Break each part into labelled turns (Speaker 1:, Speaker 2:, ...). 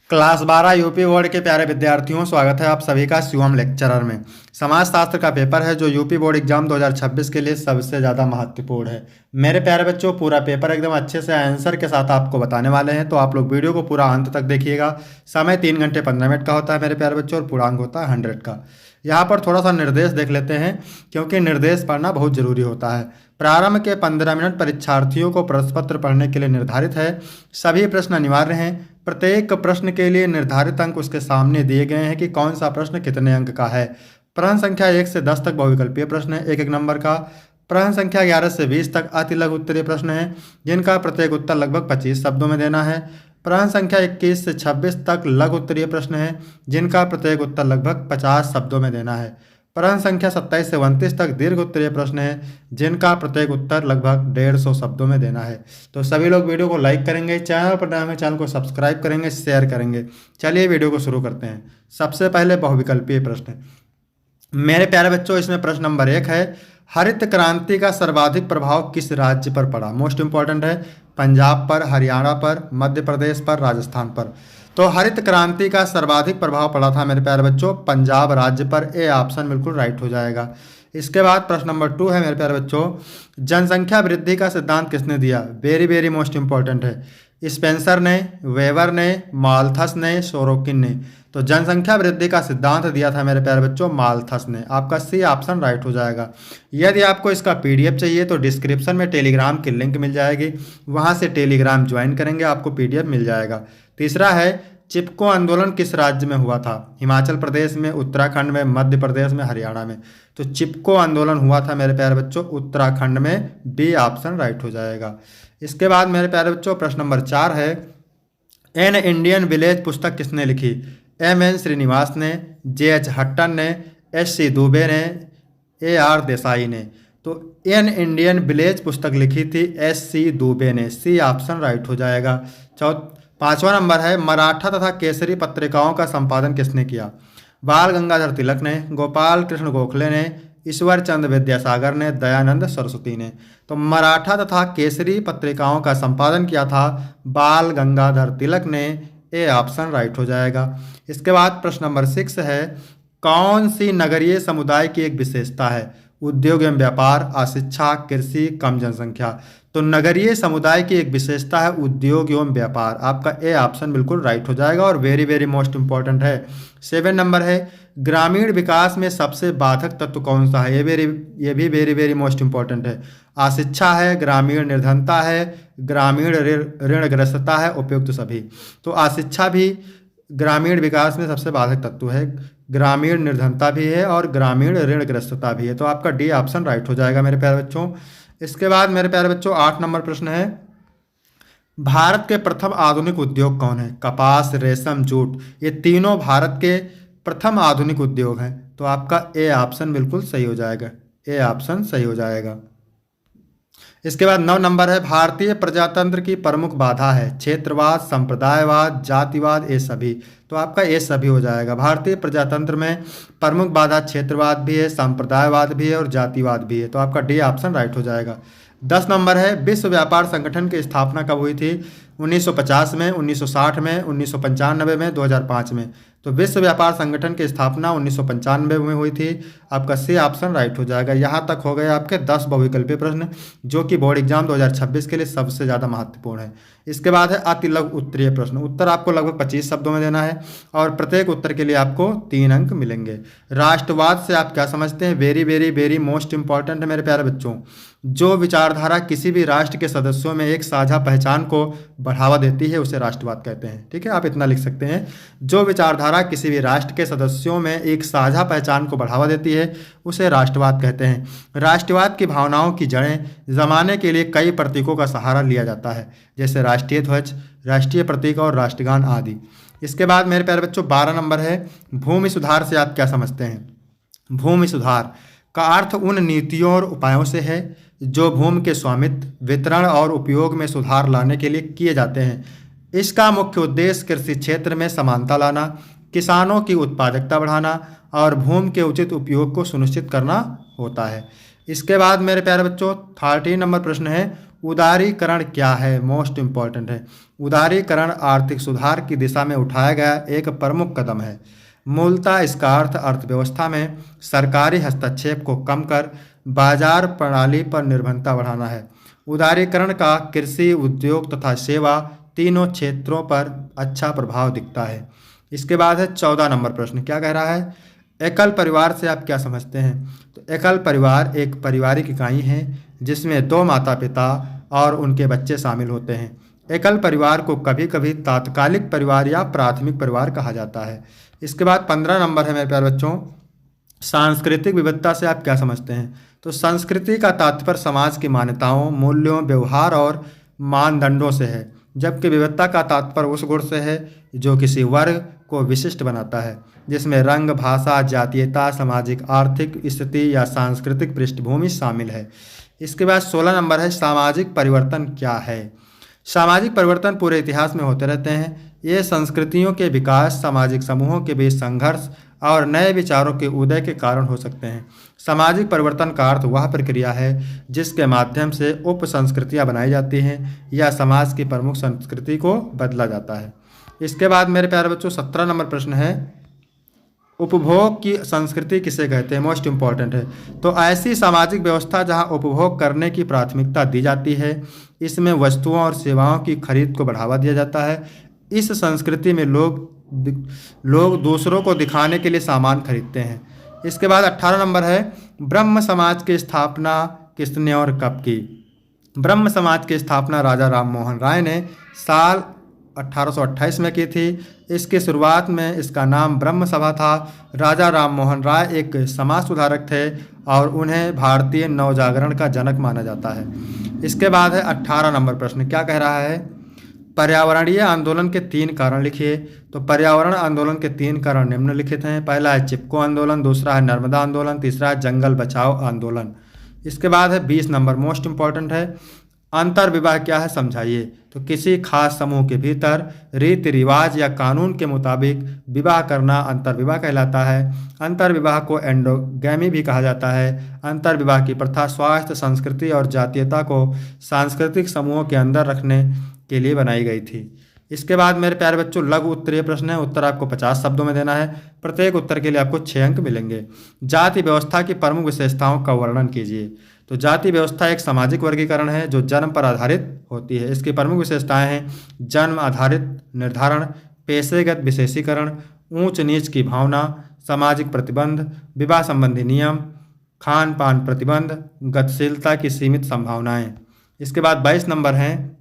Speaker 1: Class 12 UP board के प्यारे विद्यार्थियों, स्वागत है आप सभी का शिवम लेक्चरर में। समाजशास्त्र का पेपर है जो यूपी बोर्ड एग्जाम 2026 के लिए सबसे ज़्यादा महत्वपूर्ण है। मेरे प्यारे बच्चों, पूरा पेपर एकदम अच्छे से आंसर के साथ आपको बताने वाले हैं, तो आप लोग वीडियो को पूरा अंत तक देखिएगा। समय 3 घंटे 15 मिनट का होता है मेरे प्यारे बच्चों, और पूर्णांक होता है 100 का। यहाँ पर थोड़ा सा निर्देश देख लेते हैं, क्योंकि निर्देश पढ़ना बहुत जरूरी होता है। प्रारंभ के 15 मिनट परीक्षार्थियों को प्रश्न पत्र पढ़ने के लिए निर्धारित है। सभी प्रश्न अनिवार्य हैं। प्रत्येक प्रश्न के लिए निर्धारित अंक उसके सामने दिए गए हैं कि कौन सा प्रश्न कितने अंक का है। प्रश्न संख्या 1 से 10 तक बहुविकल्पीय प्रश्न है, एक एक नंबर का। प्रश्न संख्या 11 से 20 तक अति लघु उत्तरीय प्रश्न है, जिनका प्रत्येक उत्तर लगभग 25 शब्दों में देना है। प्रश्न संख्या 21 से 26 तक लघु उत्तरीय प्रश्न है, जिनका प्रत्येक उत्तर लगभग 50 शब्दों में देना है। प्रश्न संख्या 27 से 29 तक दीर्घ उत्तरीय प्रश्न है, जिनका प्रत्येक उत्तर लगभग 150 शब्दों में देना है। तो सभी लोग वीडियो को लाइक करेंगे, चैनल पर नए हैं चैनल को सब्सक्राइब करेंगे, शेयर करेंगे। चलिए वीडियो को शुरू करते हैं। सबसे पहले बहुविकल्पीय प्रश्न। मेरे प्यारे बच्चों, इसमें प्रश्न नंबर 1 है, हरित क्रांति का सर्वाधिक प्रभाव किस राज्य पर पड़ा? मोस्ट इंपॉर्टेंट है। पंजाब पर, हरियाणा पर, मध्य प्रदेश पर, राजस्थान पर। तो हरित क्रांति का सर्वाधिक प्रभाव पड़ा था मेरे प्यारे बच्चों पंजाब राज्य पर। ए ऑप्शन बिल्कुल राइट हो जाएगा। इसके बाद प्रश्न नंबर 2 है मेरे प्यारे बच्चों, जनसंख्या वृद्धि का सिद्धांत किसने दिया? वेरी वेरी मोस्ट इंपॉर्टेंट है। स्पेंसर ने, वेबर ने, माल्थस ने, सोरोकिन ने। तो जनसंख्या वृद्धि का सिद्धांत दिया था मेरे प्यारे बच्चों माल्थस ने। आपका सी ऑप्शन राइट हो जाएगा। यदि आपको इसका पीडीएफ चाहिए तो डिस्क्रिप्शन में टेलीग्राम की लिंक मिल जाएगी, वहां से टेलीग्राम ज्वाइन करेंगे, आपको पीडीएफ मिल जाएगा। तीसरा है, चिपको आंदोलन किस राज्य में हुआ था? हिमाचल प्रदेश में, उत्तराखंड में, मध्य प्रदेश में, हरियाणा में। तो चिपको आंदोलन हुआ था मेरे प्यारे बच्चों उत्तराखंड में। बी ऑप्शन राइट हो जाएगा। इसके बाद मेरे प्यारे बच्चों प्रश्न नंबर 4 है, एन इंडियन विलेज पुस्तक किसने लिखी? एम.एन. श्रीनिवास ने, जे.एच. हट्टन ने, एस.सी. दुबे ने, ए.आर. देसाई ने। तो एन इंडियन विलेज पुस्तक लिखी थी एस.सी. दुबे ने। सी ऑप्शन राइट हो जाएगा। 5वां नंबर है, मराठा तथा केसरी पत्रिकाओं का संपादन किसने किया? बाल गंगाधर तिलक ने, गोपाल कृष्ण गोखले ने, ईश्वर चंद्र विद्यासागर ने, दयानंद सरस्वती ने। तो मराठा तथा केसरी पत्रिकाओं का संपादन किया था बाल गंगाधर तिलक ने। ए ऑप्शन राइट हो जाएगा। इसके बाद प्रश्न नंबर 6 है, कौन सी नगरीय समुदाय की एक विशेषता है? उद्योग एवं व्यापार, अशिक्षा, कृषि, कम जनसंख्या। तो नगरीय समुदाय की एक विशेषता है उद्योग एवं व्यापार। आपका ए ऑप्शन बिल्कुल राइट हो जाएगा और वेरी वेरी मोस्ट इंपॉर्टेंट है। 7 नंबर है, ग्रामीण विकास में सबसे बाधक तत्व कौन सा है? ये भी वेरी वेरी मोस्ट इंपॉर्टेंट है। अशिक्षा है, ग्रामीण निर्धनता है, ग्रामीण ऋणग्रस्तता है, उपयुक्त सभी। तो अशिक्षा भी ग्रामीण विकास में सबसे बाधक तत्व है, ग्रामीण निर्धनता भी है और ग्रामीण ऋणग्रस्तता भी है। तो आपका डी ऑप्शन राइट हो जाएगा मेरे प्यारे बच्चों। इसके बाद मेरे प्यारे बच्चों 8 नंबर प्रश्न है, भारत के प्रथम आधुनिक उद्योग कौन है? कपास, रेशम, जूट, ये तीनों भारत के प्रथम आधुनिक उद्योग हैं। तो आपका ए ऑप्शन बिल्कुल सही हो जाएगा। ए ऑप्शन सही हो जाएगा। इसके बाद 9 नंबर है, भारतीय प्रजातंत्र की प्रमुख बाधा है? क्षेत्रवाद, संप्रदायवाद, जातिवाद, ये सभी। तो आपका ये सभी हो जाएगा। भारतीय प्रजातंत्र में प्रमुख बाधा क्षेत्रवाद भी है, संप्रदायवाद भी है और जातिवाद भी है। तो आपका डी ऑप्शन राइट हो जाएगा। 10 नंबर है, विश्व व्यापार संगठन की स्थापना कब हुई थी? 1950 में, 1960 में, 1995 में, 2005 में। तो विश्व व्यापार संगठन की स्थापना 1995 में हुई थी। आपका सी ऑप्शन राइट हो जाएगा। यहाँ तक हो गए आपके 10 बहुविकल्पीय प्रश्न, जो कि बोर्ड एग्जाम 2026 के लिए सबसे ज़्यादा महत्वपूर्ण है। इसके बाद है अति लघु उत्तरीय प्रश्न। उत्तर आपको लगभग 25 शब्दों में देना है और प्रत्येक उत्तर के लिए आपको 3 अंक मिलेंगे। राष्ट्रवाद से आप क्या समझते हैं? Very very very most important है मेरे प्यारे बच्चों। जो विचारधारा किसी भी राष्ट्र के सदस्यों में एक साझा पहचान को बढ़ावा देती है, उसे राष्ट्रवाद कहते हैं। ठीक है, आप इतना लिख सकते हैं, जो विचारधारा किसी भी राष्ट्र के सदस्यों में एक साझा पहचान को बढ़ावा देती है, उसे राष्ट्रवाद कहते हैं। राष्ट्रवाद की भावनाओं की जड़ें जमाने के लिए कई प्रतीकों का सहारा लिया जाता है, जैसे राष्ट्रीय ध्वज, राष्ट्रीय प्रतीक और राष्ट्रगान आदि। इसके बाद मेरे प्यारे बच्चों 12 नंबर है, भूमि सुधार से आप क्या समझते हैं? भूमि सुधार का अर्थ उन नीतियों और उपायों से है जो भूमि के स्वामित्व, वितरण और उपयोग में सुधार लाने के लिए किए जाते हैं। इसका मुख्य उद्देश्य कृषि क्षेत्र में समानता लाना, किसानों की उत्पादकता बढ़ाना और भूमि के उचित उपयोग को सुनिश्चित करना होता है। इसके बाद मेरे प्यारे बच्चों 13 नंबर प्रश्न है, उदारीकरण क्या है? मोस्ट इम्पॉर्टेंट है। उदारीकरण आर्थिक सुधार की दिशा में उठाया गया एक प्रमुख कदम है। मूलतः इसका अर्थ अर्थव्यवस्था में सरकारी हस्तक्षेप को कम कर बाजार प्रणाली पर निर्भरता बढ़ाना है। उदारीकरण का कृषि, उद्योग तथा सेवा तीनों क्षेत्रों पर अच्छा प्रभाव दिखता है। इसके बाद है 14 नंबर प्रश्न। क्या कह रहा है? एकल परिवार से आप क्या समझते हैं? तो एकल परिवार एक पारिवारिक इकाई है जिसमें 2 माता पिता और उनके बच्चे शामिल होते हैं। एकल परिवार को कभी कभी तात्कालिक परिवार या प्राथमिक परिवार कहा जाता है। इसके बाद 15 नंबर है मेरे प्यारे बच्चों, सांस्कृतिक विविधता से आप क्या समझते हैं? तो संस्कृति का तात्पर्य समाज की मान्यताओं, मूल्यों, व्यवहार और मानदंडों से है, जबकि विविधता का तात्पर्य उस गुण से है जो किसी वर्ग को विशिष्ट बनाता है, जिसमें रंग, भाषा, जातीयता, सामाजिक आर्थिक स्थिति या सांस्कृतिक पृष्ठभूमि शामिल है। इसके बाद 16 नंबर है, सामाजिक परिवर्तन क्या है? सामाजिक परिवर्तन पूरे इतिहास में होते रहते हैं। ये संस्कृतियों के विकास, सामाजिक समूहों के बीच संघर्ष और नए विचारों के उदय के कारण हो सकते हैं। सामाजिक परिवर्तन का अर्थ वह प्रक्रिया है जिसके माध्यम से उप संस्कृतियाँ बनाई जाती हैं या समाज की प्रमुख संस्कृति को बदला जाता है। इसके बाद मेरे प्यारे बच्चों 17 नंबर प्रश्न है, उपभोग की संस्कृति किसे कहते हैं? मोस्ट इम्पॉर्टेंट है। तो ऐसी सामाजिक व्यवस्था जहां उपभोग करने की प्राथमिकता दी जाती है, इसमें वस्तुओं और सेवाओं की खरीद को बढ़ावा दिया जाता है। इस संस्कृति में लोग दूसरों को दिखाने के लिए सामान खरीदते हैं। इसके बाद 18 नंबर है, ब्रह्म समाज की स्थापना किसने और कब की? ब्रह्म समाज की स्थापना राजा राम मोहन राय ने साल 1828 में की थी। इसकी शुरुआत में इसका नाम ब्रह्म सभा था। राजा राम मोहन राय एक समाज सुधारक थे और उन्हें भारतीय नवजागरण का जनक माना जाता है। इसके बाद है 18 नंबर प्रश्न। क्या कह रहा है? पर्यावरणीय आंदोलन के 3 कारण लिखिए। तो पर्यावरण आंदोलन के 3 कारण निम्नलिखित हैं। पहला है चिपको आंदोलन, दूसरा है नर्मदा आंदोलन, तीसरा है जंगल बचाओ आंदोलन। इसके बाद है 20 नंबर, मोस्ट इंपॉर्टेंट है, अंतर विवाह क्या है समझाइए। तो किसी खास समूह के भीतर रीति रिवाज या कानून के मुताबिक विवाह करना अंतर विवाह कहलाता है। अंतर विवाह को एंडोगैमी भी कहा जाता है। अंतर विवाह की प्रथा स्वास्थ्य, संस्कृति और जातीयता को सांस्कृतिक समूहों के अंदर रखने के लिए बनाई गई थी। इसके बाद मेरे प्यारे बच्चों लघु उत्तरीय प्रश्न है। उत्तर आपको 50 शब्दों में देना है। प्रत्येक उत्तर के लिए आपको 6 अंक मिलेंगे। जाति व्यवस्था की प्रमुख विशेषताओं का वर्णन कीजिए। तो जाति व्यवस्था एक सामाजिक वर्गीकरण है जो जन्म पर आधारित होती है। इसकी प्रमुख विशेषताएं हैं जन्म आधारित निर्धारण, पेशेगत विशेषीकरण, ऊंच नीच की भावना, सामाजिक प्रतिबंध, विवाह संबंधी नियम, खान पान प्रतिबंध, गतिशीलता की सीमित संभावनाएं। इसके बाद 22 नंबर हैं,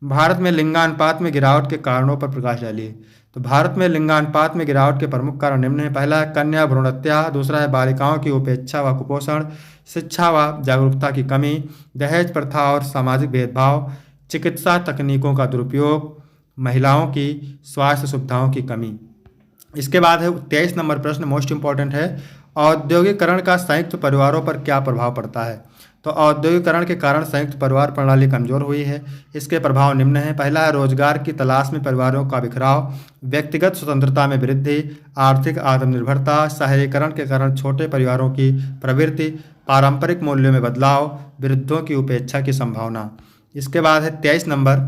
Speaker 1: भारत में लिंगानुपात में गिरावट के कारणों पर प्रकाश डालिए। तो भारत में लिंगानुपात में गिरावट के प्रमुख कारण निम्न हैं। पहला है कन्या भ्रूण हत्या, दूसरा है बालिकाओं की उपेक्षा व कुपोषण, शिक्षा व जागरूकता की कमी, दहेज प्रथा और सामाजिक भेदभाव, चिकित्सा तकनीकों का दुरुपयोग, महिलाओं की स्वास्थ्य सुविधाओं की कमी। इसके बाद है 23 नंबर प्रश्न, मोस्ट इंपॉर्टेंट है, औद्योगिकरण का संयुक्त परिवारों पर क्या प्रभाव पड़ता है? तो औद्योगिकरण के कारण संयुक्त परिवार प्रणाली कमजोर हुई है। इसके प्रभाव निम्न हैं। पहला है रोजगार की तलाश में परिवारों का बिखराव, व्यक्तिगत स्वतंत्रता में वृद्धि, आर्थिक आत्मनिर्भरता, शहरीकरण के कारण छोटे परिवारों की प्रवृत्ति, पारंपरिक मूल्यों में बदलाव, वृद्धों की उपेक्षा की संभावना। इसके बाद है 23 नंबर,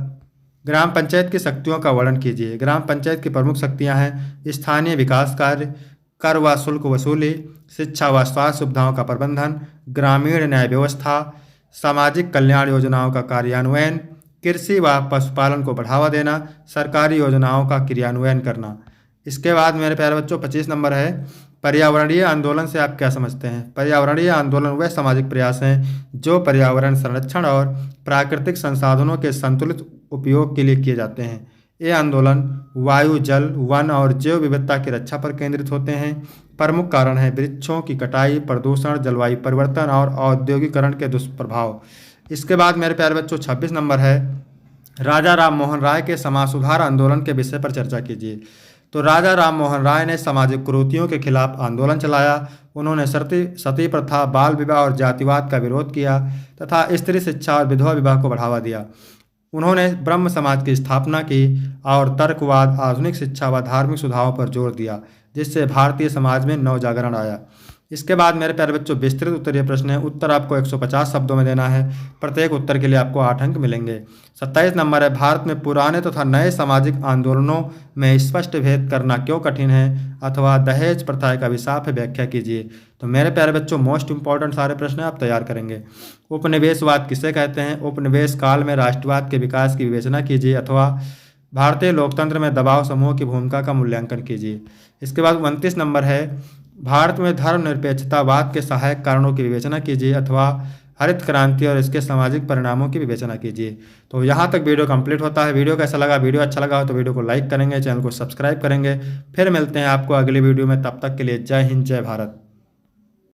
Speaker 1: ग्राम पंचायत की शक्तियों का वर्णन कीजिए। ग्राम पंचायत की प्रमुख शक्तियाँ हैं स्थानीय विकास कार्य, कर व शुल्क वसूली, शिक्षा व स्वास्थ्य सुविधाओं का प्रबंधन, ग्रामीण न्याय व्यवस्था, सामाजिक कल्याण योजनाओं का कार्यान्वयन, कृषि व पशुपालन को बढ़ावा देना, सरकारी योजनाओं का क्रियान्वयन करना। इसके बाद मेरे प्यारे बच्चों 25 नंबर है, पर्यावरणीय आंदोलन से आप क्या समझते हैं? पर्यावरणीय आंदोलन वह सामाजिक प्रयास हैं जो पर्यावरण संरक्षण और प्राकृतिक संसाधनों के संतुलित उपयोग के लिए किए जाते हैं। ये आंदोलन वायु, जल, वन और जैव विविधता की रक्षा पर केंद्रित होते हैं। प्रमुख कारण है वृक्षों की कटाई, प्रदूषण, जलवायु परिवर्तन और औद्योगिकरण के दुष्प्रभाव। इसके बाद मेरे प्यारे बच्चों 26 नंबर है, राजा राम मोहन राय के समाज सुधार आंदोलन के विषय पर चर्चा कीजिए। तो राजा राम मोहन राय ने सामाजिक कुरीतियों के खिलाफ आंदोलन चलाया। उन्होंने सती प्रथा, बाल विवाह और जातिवाद का विरोध किया तथा स्त्री शिक्षा और विधवा विवाह को बढ़ावा दिया। उन्होंने ब्रह्म समाज की स्थापना की और तर्कवाद, आधुनिक शिक्षा व धार्मिक सुधारों पर जोर दिया, जिससे भारतीय समाज में नवजागरण आया। इसके बाद मेरे प्यारे बच्चों विस्तृत उत्तरीय प्रश्न है। उत्तर आपको 150 शब्दों में देना है। प्रत्येक उत्तर के लिए आपको 8 अंक मिलेंगे। 27 नंबर है, भारत में पुराने तथा नए सामाजिक आंदोलनों में स्पष्ट भेद करना क्यों कठिन है, अथवा दहेज प्रथा का अभिशाप है, व्याख्या कीजिए। तो मेरे प्यारे बच्चों मोस्ट इंपॉर्टेंट सारे प्रश्न आप तैयार करेंगे। उपनिवेशवाद किसे कहते हैं? उपनिवेश काल में राष्ट्रवाद के विकास की विवेचना कीजिए, अथवा भारतीय लोकतंत्र में दबाव समूह की भूमिका का मूल्यांकन कीजिए। इसके बाद 29 नंबर है, भारत में धर्मनिरपेक्षतावाद के सहायक कारणों की विवेचना कीजिए, अथवा हरित क्रांति और इसके सामाजिक परिणामों की विवेचना कीजिए। तो यहाँ तक वीडियो कंप्लीट होता है। वीडियो कैसा लगा? वीडियो अच्छा लगा हो तो वीडियो को लाइक करेंगे, चैनल को सब्सक्राइब करेंगे। फिर मिलते हैं आपको अगली वीडियो में, तब तक के लिए जय हिंद, जय भारत।